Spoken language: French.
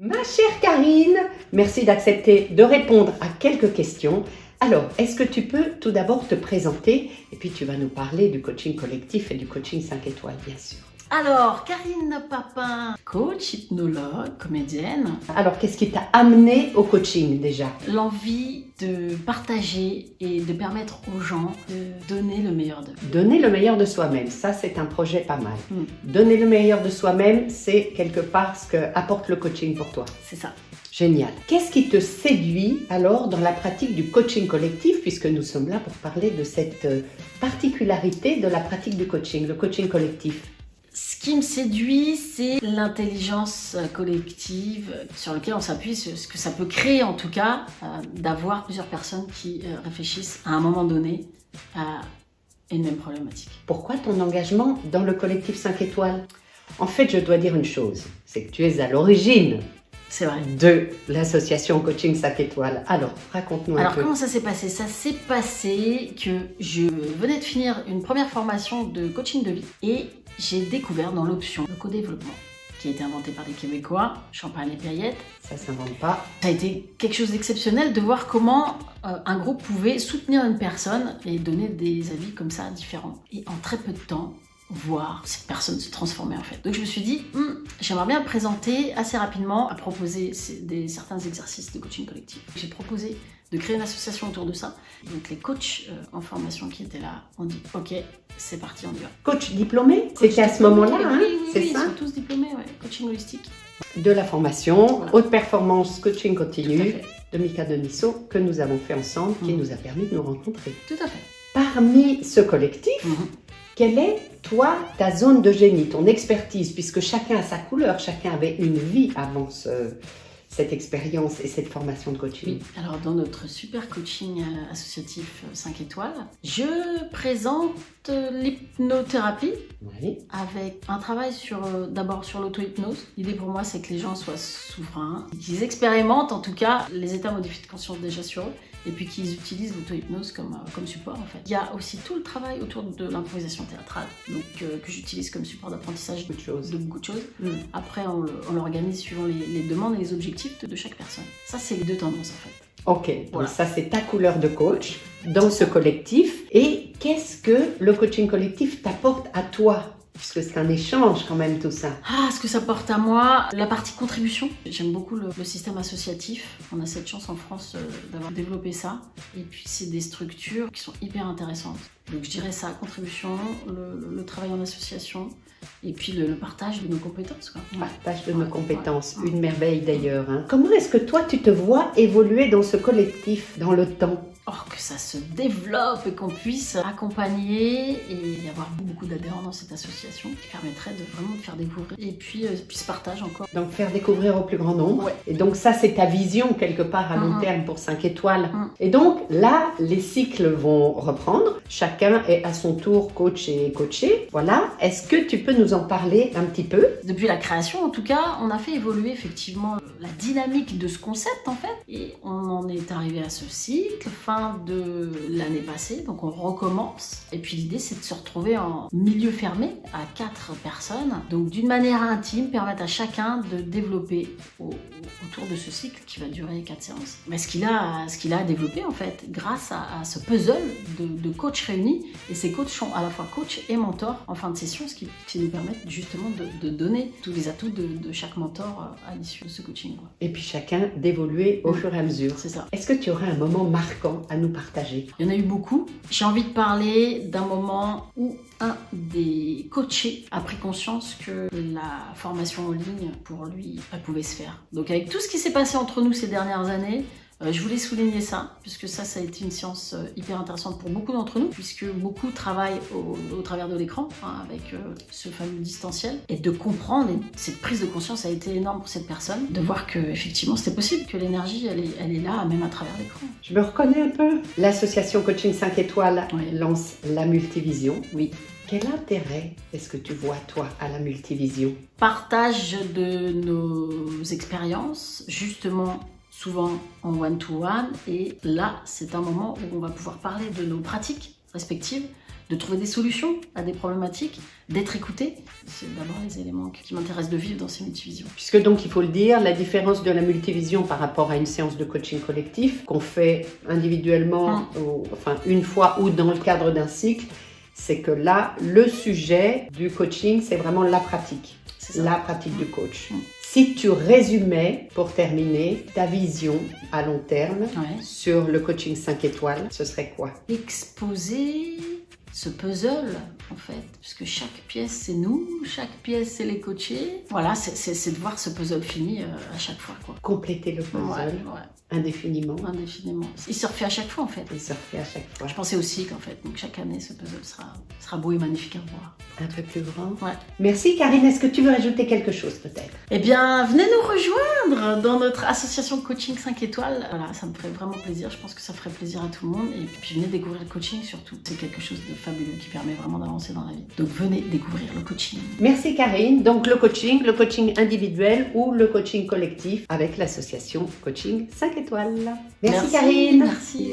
Ma chère Karine, merci d'accepter de répondre à quelques questions. Alors, est-ce que tu peux tout d'abord te présenter et puis tu vas nous parler du coaching collectif et du coaching 5 étoiles, bien sûr. Alors, Karine Papin, coach, hypnologue, comédienne. Alors, qu'est-ce qui t'a amené au coaching déjà? L'envie de partager et de permettre aux gens de donner le meilleur d'eux. Donner le meilleur de soi-même, ça c'est un projet pas mal. Donner le meilleur de soi-même, c'est quelque part ce que apporte le coaching pour toi. C'est ça. Génial. Qu'est-ce qui te séduit alors dans la pratique du coaching collectif, puisque nous sommes là pour parler de cette particularité de la pratique du coaching, le coaching collectif? Ce qui me séduit, c'est l'intelligence collective sur laquelle on s'appuie, ce que ça peut créer en tout cas, d'avoir plusieurs personnes qui réfléchissent à un moment donné à une même problématique. Pourquoi ton engagement dans le collectif 5 étoiles? En fait, je dois dire une chose, c'est que tu es à l'origine de l'association Coaching 5 étoiles. Alors, raconte-nous un peu. Alors, comment ça s'est passé? Ça s'est passé que je venais de finir une première formation de coaching de vie et j'ai découvert dans l'option le co-développement qui a été inventé par des Québécois, Champagne et Payette. Ça s'invente pas. Ça a été quelque chose d'exceptionnel de voir comment un groupe pouvait soutenir une personne et donner des avis comme ça différents. Et en très peu de temps, voir cette personne se transformer en fait. Donc je me suis dit, j'aimerais bien me présenter assez rapidement à proposer certains exercices de coaching collectif. J'ai proposé de créer une association autour de ça. Donc les coachs en formation qui étaient là ont dit, ok, c'est parti, on y va. Coach diplômé, c'était à ce moment-là, hein? Oui, C'est ça? ils sont tous diplômés, ouais. Coaching holistique. De la formation, Voilà. haute performance coaching Tout à continu fait. de Mika Denisso que nous avons fait ensemble, qui nous a permis de nous rencontrer. Tout à fait. Parmi ce collectif, quelle est, toi, ta zone de génie, ton expertise, puisque chacun a sa couleur, chacun avait une vie avant cette expérience et cette formation de coaching. Oui, alors dans notre super coaching associatif 5 étoiles, je présente l'hypnothérapie Oui. avec un travail d'abord sur l'auto-hypnose. L'idée pour moi, c'est que les gens soient souverains, qu'ils expérimentent en tout cas les états modifiés de conscience déjà sur eux, et puis qu'ils utilisent l'auto-hypnose comme support en fait. Il y a aussi tout le travail autour de l'improvisation théâtrale, donc que j'utilise comme support d'apprentissage de beaucoup de choses. Après, on l'organise suivant les demandes et les objectifs de chaque personne. Ça, c'est les deux tendances en fait. Ok, Voilà. donc ça c'est ta couleur de coach dans ce collectif. Et qu'est-ce que le coaching collectif t'apporte à toi? Puisque c'est un échange quand même tout ça. Ah, ce que ça porte à moi, la partie contribution. J'aime beaucoup le système associatif. On a cette chance en France d'avoir développé ça. Et puis c'est des structures qui sont hyper intéressantes. Donc je dirais ça, contribution, le travail en association, et puis le partage de nos compétences, quoi. Partage de nos compétences, ouais. une merveille d'ailleurs. Hein. Comment est-ce que toi tu te vois évoluer dans ce collectif, dans le temps? Or que ça se développe et qu'on puisse accompagner et y avoir beaucoup d'adhérents dans cette association qui permettrait de vraiment faire découvrir. Et puis ce partage encore. Donc faire découvrir au plus grand nombre. Ouais. Et donc ça c'est ta vision quelque part à long terme pour 5 étoiles. Et donc là, les cycles vont reprendre. Chacun est à son tour coach et coaché. Voilà. Est-ce que tu peux nous en parler un petit peu? Depuis la création, en tout cas, on a fait évoluer effectivement la dynamique de ce concept en fait. Et on en est arrivé à ce cycle, fin de l'année passée, donc on recommence. Et puis l'idée, c'est de se retrouver en milieu fermé à 4 personnes. Donc d'une manière intime, permettre à chacun de développer autour de ce cycle qui va durer 4 séances. Mais ce qu'il a développé en fait, grâce à ce puzzle de coachs réunis. Et ces coachs sont à la fois coach et mentor en fin de session, ce qui nous permet justement de donner tous les atouts de chaque mentor à l'issue de ce coaching, quoi. Et puis chacun d'évoluer au fur et à mesure. C'est ça. Est-ce que tu aurais un moment marquant à nous partager? Il y en a eu beaucoup. J'ai envie de parler d'un moment où un des coachés a pris conscience que la formation en ligne, pour lui, elle pouvait se faire. Donc avec tout ce qui s'est passé entre nous ces dernières années, je voulais souligner ça, puisque ça a été une séance hyper intéressante pour beaucoup d'entre nous, puisque beaucoup travaillent au travers de l'écran, avec ce fameux distanciel, et de comprendre, et cette prise de conscience a été énorme pour cette personne, de voir que effectivement c'était possible, que l'énergie elle est là, même à travers l'écran. Je me reconnais un peu. L'association Coaching 5 étoiles lance la multivision. Oui. Quel intérêt est-ce que tu vois, toi, à la multivision? Partage de nos expériences, justement, souvent en one-to-one, et là, c'est un moment où on va pouvoir parler de nos pratiques respectives, de trouver des solutions à des problématiques, d'être écouté. C'est d'abord les éléments qui m'intéressent de vivre dans ces multivisions. Puisque donc, il faut le dire, la différence de la multivision par rapport à une séance de coaching collectif qu'on fait individuellement, enfin une fois ou dans le cadre d'un cycle, c'est que là, le sujet du coaching, c'est vraiment la pratique du coach. Si tu résumais, pour terminer, ta vision à long terme sur le coaching 5 étoiles, ce serait quoi? Exposer ce puzzle, en fait, puisque chaque pièce, c'est nous, chaque pièce, c'est les coachés. Voilà, c'est de voir ce puzzle fini à chaque fois, quoi. Compléter le puzzle indéfiniment. Indéfiniment. Il se refait à chaque fois, en fait. Il se refait à chaque fois. Je pensais au cycle, en fait. Donc, chaque année, ce puzzle sera beau et magnifique à voir. Un peu plus grand. Ouais. Merci, Karine. Est-ce que tu veux rajouter quelque chose, peut-être? Eh bien, venez nous rejoindre dans notre association coaching 5 étoiles. Voilà, ça me ferait vraiment plaisir. Je pense que ça ferait plaisir à tout le monde. Et puis, venez découvrir le coaching, surtout. C'est quelque chose de fabuleux qui permet vraiment d'avancer dans la vie. Donc, venez découvrir le coaching. Merci, Karine. Donc, le coaching individuel ou le coaching collectif avec l'association Coaching 5 étoiles. Merci, Karine. Merci.